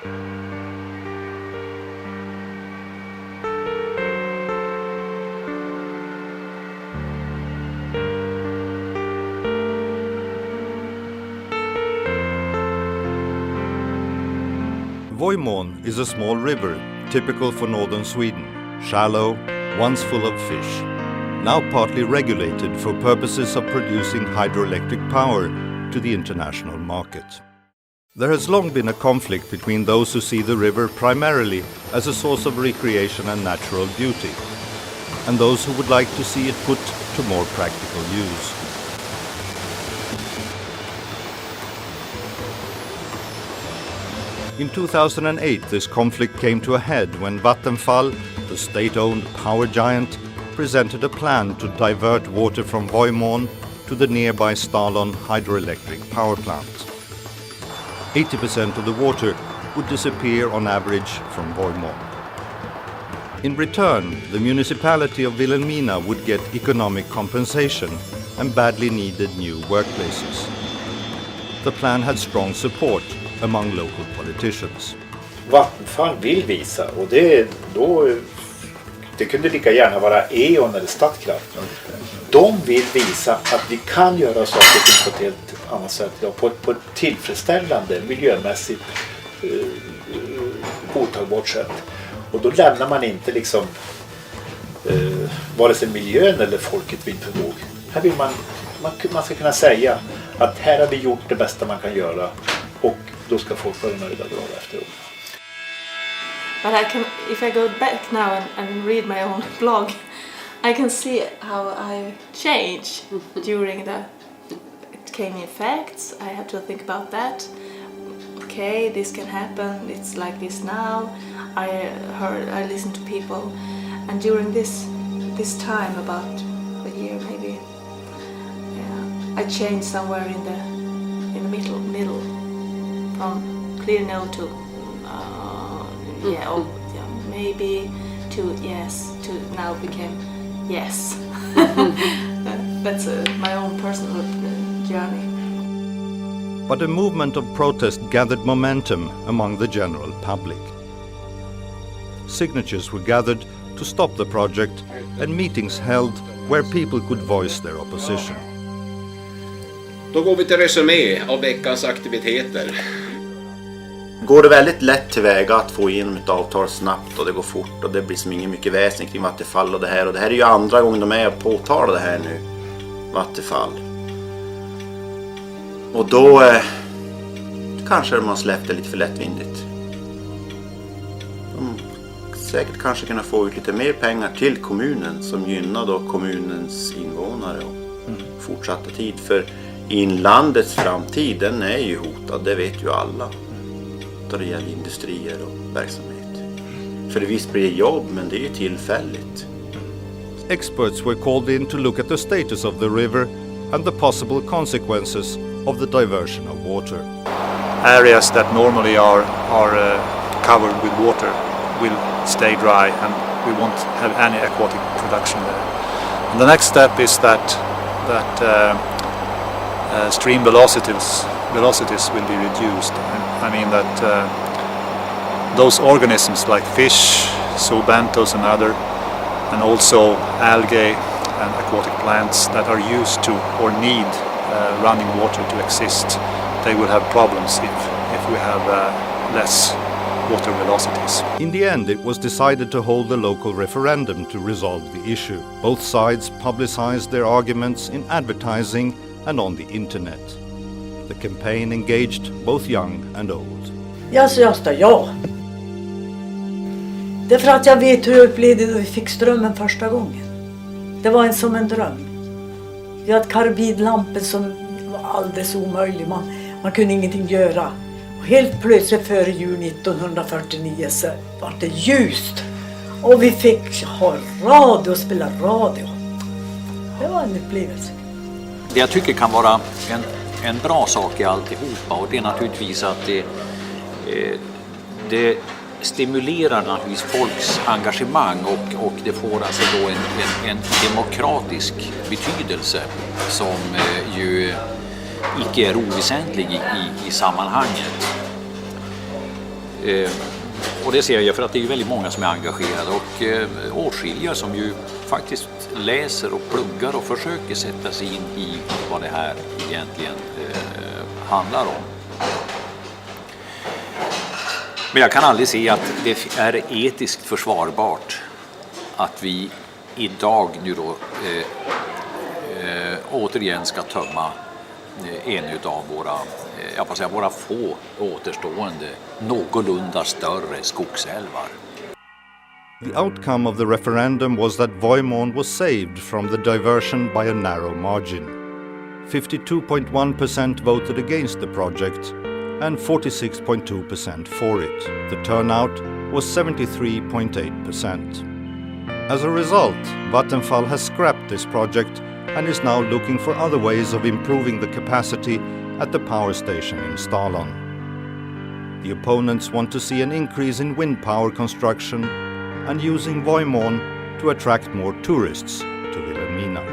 Vojmån is a small river, typical for northern Sweden, shallow, once full of fish, now partly regulated for purposes of producing hydroelectric power to the international market. There has long been a conflict between those who see the river primarily as a source of recreation and natural beauty, and those who would like to see it put to more practical use. In 2008, this conflict came to a head when Vattenfall, the state-owned power giant, presented a plan to divert water from Vojmån to the nearby Stalon hydroelectric power plant. 80% of the water would disappear on average from Vojmån. In return, the municipality of Vilhelmina would get economic compensation and badly needed new workplaces. The plan had strong support among local politicians. Vattenfall vill visa, och det kunde lika gärna vara E.ON eller Statkraft. De vill visa att vi kan göra saker och ting på ett helt annat sätt, på ett tillfredsställande, miljömässigt godtagbart sätt. Och då lämnar man inte liksom vare sig miljön eller folket vid förvåg. Här vill man ska kunna säga att här har vi gjort det bästa man kan göra, och då ska folk vara nöjda bra efteråt. But I can, if I go back now and read my own blog, I can see how I change during it came in facts. I have to think about that. Okay, this can happen. It's like this now. I listened to people, and during this time, about a year maybe, I changed somewhere in the middle, from clear no to maybe to yes, to now became yes. That's my own personal journey. But a movement of protest gathered momentum among the general public. Signatures were gathered to stop the project and meetings held where people could voice their opposition. Då går vi till resumé av veckans aktiviteter. Går det väldigt lätt tillväga att få igenom ett avtal snabbt, och det går fort, och det blir som ingen mycket väsen kring Vattenfall och det här. Och det här är ju andra gången de är och påtalar det här nu, Vattenfall. Och då kanske de har släppt det lite för lättvindigt. De säkert kanske kunna få ut lite mer pengar till kommunen som gynnar då kommunens invånare och fortsatta tid. För inlandets framtid, den är ju hotad, det vet ju alla. Då det gäller industrier och verksamhet. För det visst blir jobb, men det är ju tillfälligt. Experts were called in to look at the status of the river and the possible consequences of the diversion of water. Areas that normally are covered with water will stay dry, and we won't have any aquatic production there. And the next step is that stream velocities will be reduced. I mean that those organisms like fish, zoobanthos and other, and also algae and aquatic plants that are used to or need running water to exist, they will have problems if we have less water velocities. In the end, it was decided to hold a local referendum to resolve the issue. Both sides publicized their arguments in advertising and on the internet. The campaign engaged both young and old. Jag röstar ja. Det är för att jag vet hur jag upplevde det då vi fick strömmen första gången. Det var som en dröm. Vi hade karbidlampor som var alldeles omöjlig. Man kunde ingenting göra. Och helt plötsligt före jul 1949 så var det ljust. Och vi fick ha radio och spela radio. Det var en upplevelse. Det jag tycker kan vara en bra sak i alltihopa, och det är naturligtvis att det stimulerar naturligtvis folks engagemang och det får alltså då en demokratisk betydelse som ju icke är oväsentlig i sammanhanget. Och det ser jag för att det är väldigt många som är engagerade och åtskilliga som ju faktiskt läser och pluggar och försöker sätta sig in i vad det här egentligen handlar om. Men jag kan aldrig se att det är etiskt försvarbart att vi idag nu då återigen ska tömma en av våra få återstående någorlunda större skogsälvar. The outcome of the referendum was that Voimon was saved from the diversion by a narrow margin. 52.1% voted against the project and 46.2% for it. The turnout was 73.8%. As a result, Vattenfall has scrapped this project and is now looking for other ways of improving the capacity at the power station in Stalon. The opponents want to see an increase in wind power construction and using Voimon to attract more tourists to Vilhelmina.